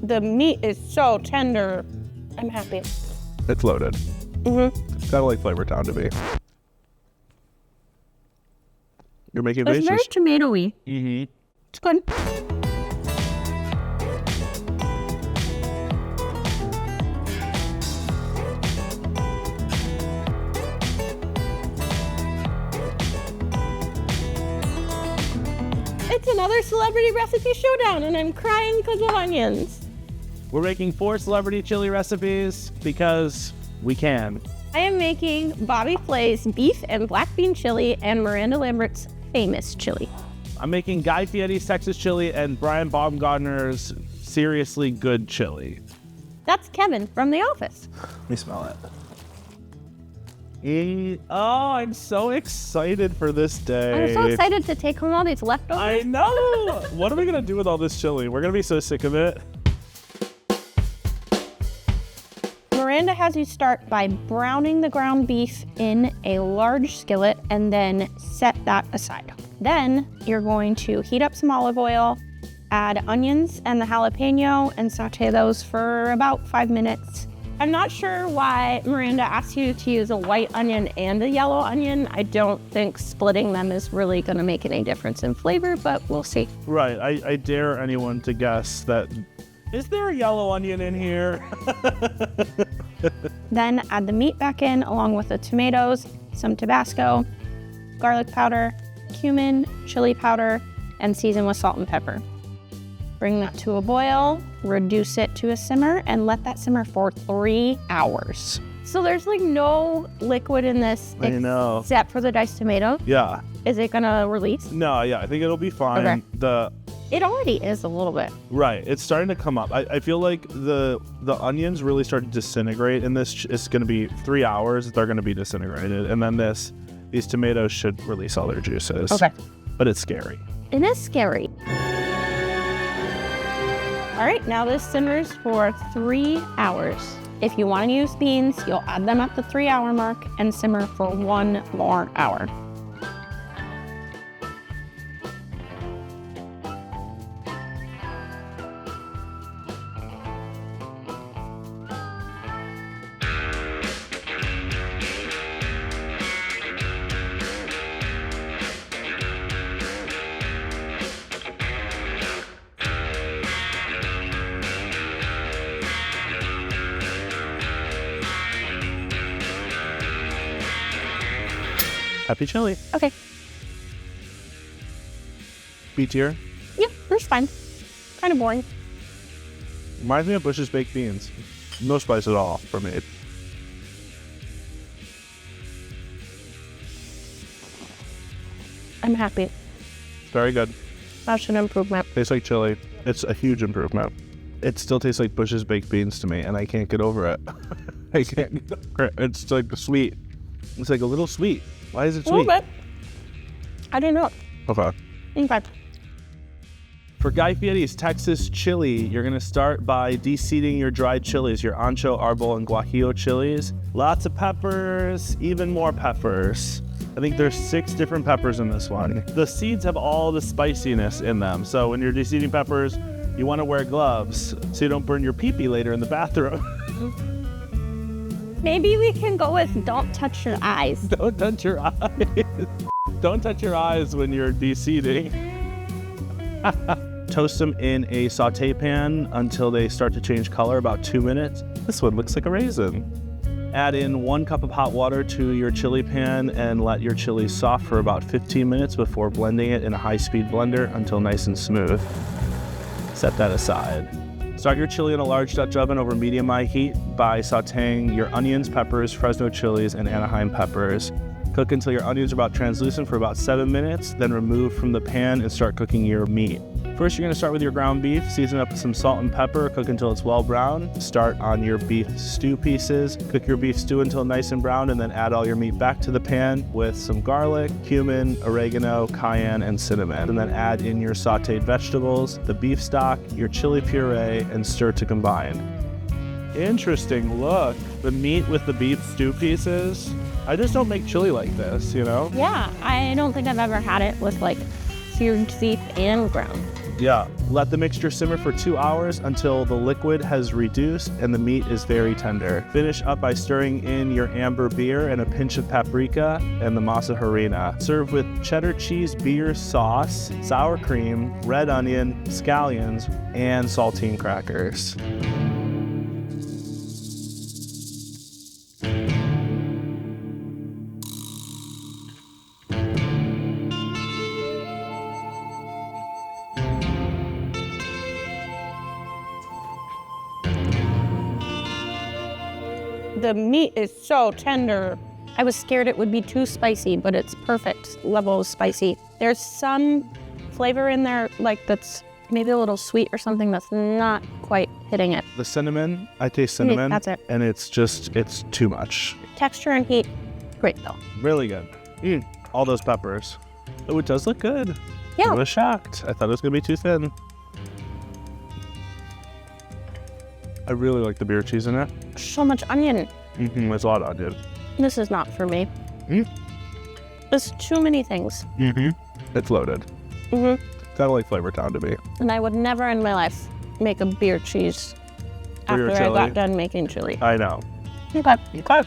the meat is so tender. I'm happy. It's loaded. Mm-hmm. It's kind of like Flavor Town to me. You're making It's faces. very tomatoey. Mm-hmm. It's good. It's another celebrity recipe showdown, and I'm crying because of onions. We're making 4 celebrity chili recipes because we can. I am making Bobby Flay's beef and black bean chili and Miranda Lambert's famous chili. I'm making Guy Fieri's Texas chili and Brian Baumgartner's seriously good chili. That's Kevin from The Office. Let me smell it. Oh, I'm so excited for this day. I'm so excited to take home all these leftovers. I know. What are we going to do with all this chili? We're going to be so sick of it. Miranda has you start by browning the ground beef in a large skillet and then set that aside. Then you're going to heat up some olive oil, add onions and the jalapeno, and saute those for about 5 minutes. I'm not sure why Miranda asked you to use a white onion and a yellow onion. I don't think splitting them is really going to make any difference in flavor, but we'll see. Right. I dare anyone to guess that. Is there a yellow onion in here? Then add the meat back in along with the tomatoes, some Tabasco, garlic powder, cumin, chili powder, and season with salt and pepper. Bring that to a boil, reduce it to a simmer, and let that simmer for 3 hours. So there's like no liquid in this I know. except for the diced tomato. Yeah. Is it gonna release? No, yeah, I think it'll be fine. Okay. It already is a little bit. Right, it's starting to come up. I feel like the onions really start to disintegrate in this. It's going to be 3 hours. They're going to be disintegrated. And then these tomatoes should release all their juices. Okay. But it's scary. It is scary. All right, now this simmers for 3 hours. If you want to use beans, you'll add them at the 3 hour mark and simmer for 1 more hour. Happy chili. Okay. B tier. Yeah, that's fine. Kind of boring. Reminds me of Bush's baked beans. No spice at all for me. I'm happy. Very good. That's an improvement. Tastes like chili. It's a huge improvement. It still tastes like Bush's baked beans to me, and I can't get over it. I can't get over it. It's like sweet. It's like a little sweet. Why is it A little sweet? bit. I didn't know. Okay. Okay. For Guy Fieri's Texas chili, you're going to start by deseeding your dried chilies, your ancho, arbol, and guajillo chilies. Lots of peppers, even more peppers. I think there's 6 different peppers in this one. The seeds have all the spiciness in them. So when you're deseeding peppers, you want to wear gloves so you don't burn your pee-pee later in the bathroom. Maybe we can go with don't touch your eyes. Don't touch your eyes. Don't touch your eyes when you're deseeding. Toast them in a saute pan until they start to change color, about 2 minutes. This one looks like a raisin. Add in 1 cup of hot water to your chili pan and let your chili soft for about 15 minutes before blending it in a high-speed blender until nice and smooth. Set that aside. Start your chili in a large Dutch oven over medium-high heat by sauteing your onions, peppers, Fresno chilies, and Anaheim peppers. Cook until your onions are about translucent for about 7 minutes, then remove from the pan and start cooking your meat. First, you're going to start with your ground beef. Season up with some salt and pepper. Cook until it's well browned. Start on your beef stew pieces. Cook your beef stew until nice and brown, and then add all your meat back to the pan with some garlic, cumin, oregano, cayenne, and cinnamon. And then add in your sauteed vegetables, the beef stock, your chili puree, and stir to combine. Interesting look. The meat with the beef stew pieces. I just don't make chili like this, you know? Yeah, I don't think I've ever had it with like seared beef and ground. Yeah. Let the mixture simmer for 2 hours until the liquid has reduced and the meat is very tender. Finish up by stirring in your amber beer and a pinch of paprika and the masa harina. Serve with cheddar cheese beer sauce, sour cream, red onion, scallions, and saltine crackers. The meat is so tender. I was scared it would be too spicy, but it's perfect level of spicy. There's some flavor in there, like that's maybe a little sweet or something that's not quite hitting it. The cinnamon, I taste cinnamon. That's it. And it's too much. Texture and heat, great though. Really good. All those peppers. Oh, it does look good. Yeah. I was shocked. I thought it was going to be too thin. I really like the beer cheese in it. So much onion. There's a lot of onion. This is not for me. There's too many things. It's loaded. Kind of like Flavor Town to me. And I would never in my life make a beer cheese For your after I chili? got done making chili. I know. Okay.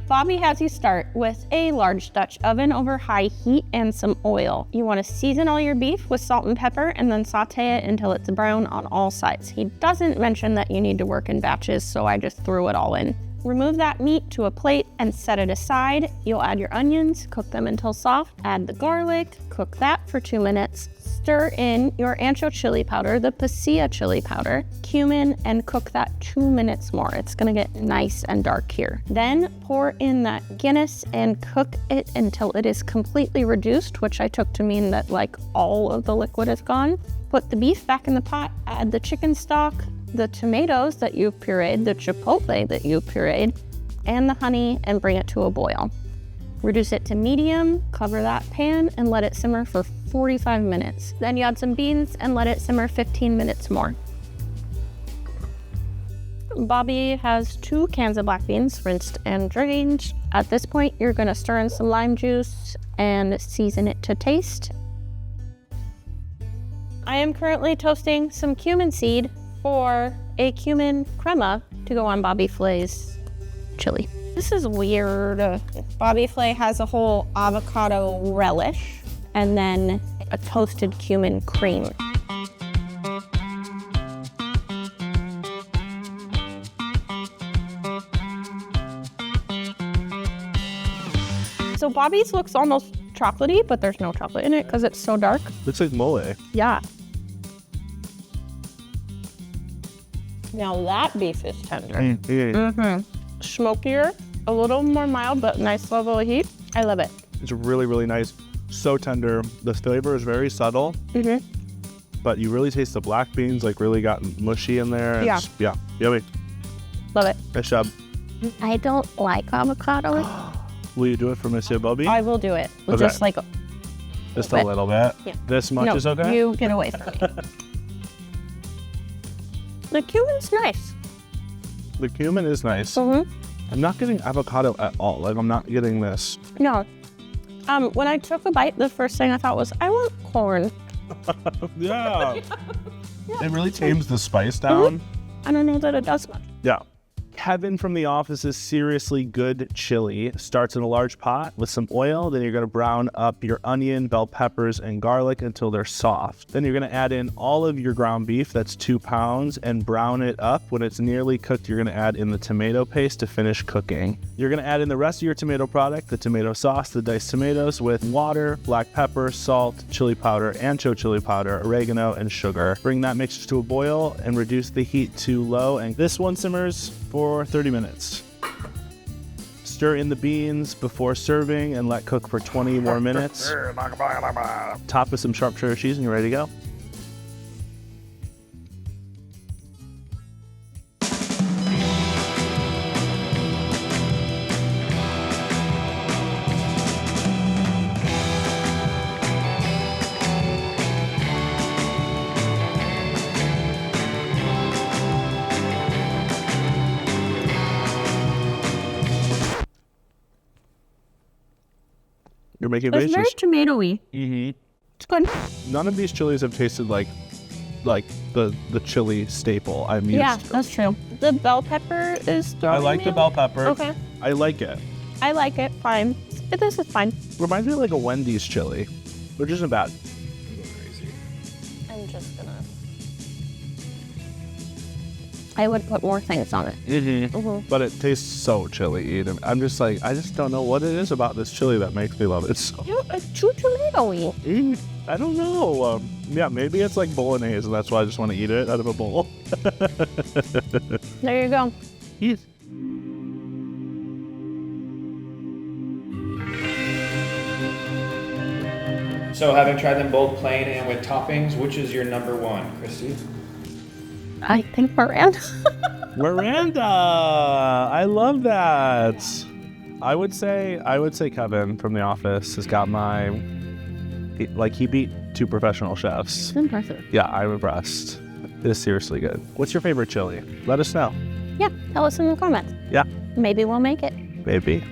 Bobby has you start with a large Dutch oven over high heat and some oil. You want to season all your beef with salt and pepper and then saute it until it's brown on all sides. He doesn't mention that you need to work in batches, so I just threw it all in. Remove that meat to a plate and set it aside. You'll add your onions, cook them until soft, add the garlic, cook that for 2 minutes. Stir in your ancho chili powder, the pasilla chili powder, cumin, and cook that 2 minutes more. It's gonna get nice and dark here. Then pour in that Guinness and cook it until it is completely reduced, which I took to mean that like all of the liquid is gone. Put the beef back in the pot, add the chicken stock, the tomatoes that you've pureed, the chipotle that you've pureed, and the honey, and bring it to a boil. Reduce it to medium, cover that pan, and let it simmer for 45 minutes. Then you add some beans and let it simmer 15 minutes more. Bobby has 2 cans of black beans, rinsed and drained. At this point, you're gonna stir in some lime juice and season it to taste. I am currently toasting some cumin seed for a cumin crema to go on Bobby Flay's chili. This is weird. Bobby Flay has a whole avocado relish and then a toasted cumin cream. So Bobby's looks almost chocolatey, but there's no chocolate in it because it's so dark. Looks like mole. Yeah. Now that beef is tender. Smokier, a little more mild, but nice level of heat. I love it. It's really, really nice. So tender. The flavor is very subtle, but you really taste the black beans, like really got mushy in there. Yeah. Yeah, yummy. Love it. Nice job. I don't like avocado. Will you do it for Monsieur Bobby? I will do it. Okay. Just like Just a little bit? Yeah. This much is okay? You get away from me. The cumin's nice. The cumin is nice. I'm not getting avocado at all. Like, I'm not getting this. No. When I took a bite, the first thing I thought was, I want corn. Yeah. It really tames the spice down. I don't know that it does much. Yeah. Kevin from The Office's Seriously Good Chili starts in a large pot with some oil. Then you're going to brown up your onion, bell peppers, and garlic until they're soft. Then you're going to add in all of your ground beef, that's 2 pounds, and brown it up. When it's nearly cooked, you're going to add in the tomato paste to finish cooking. You're going to add in the rest of your tomato product, the tomato sauce, the diced tomatoes, with water, black pepper, salt, chili powder, ancho chili powder, oregano, and sugar. Bring that mixture to a boil and reduce the heat to low, and this one simmers for 30 minutes. Stir in the beans before serving and let cook for 20 more minutes. Top with some sharp cheddar cheese and you're ready to go. You're making It's faces. very tomatoey. It's good. None of these chilies have tasted like like the chili staple I'm used to. That's true. The bell pepper is throwing I like me the off. bell pepper. Okay. I like it. I like it. Fine. But this is fine. Reminds me of like a Wendy's chili, which isn't bad. I'm just gonna. I would put more things on it. But it tastes so chili. I'm just like, I just don't know what it is about this chili that makes me love it so. It's too tomato-y. I don't know. Yeah, maybe it's like bolognese, and that's why I just want to eat it out of a bowl. There you go. Yes. So having tried them both plain and with toppings, which is your number one, Christy? I think Miranda. Miranda, I love that. I would say Kevin from The Office has got he beat 2 professional chefs. Impressive. Yeah, I'm impressed. It is seriously good. What's your favorite chili? Let us know. Yeah, tell us in the comments. Yeah, Maybe we'll make it. maybe.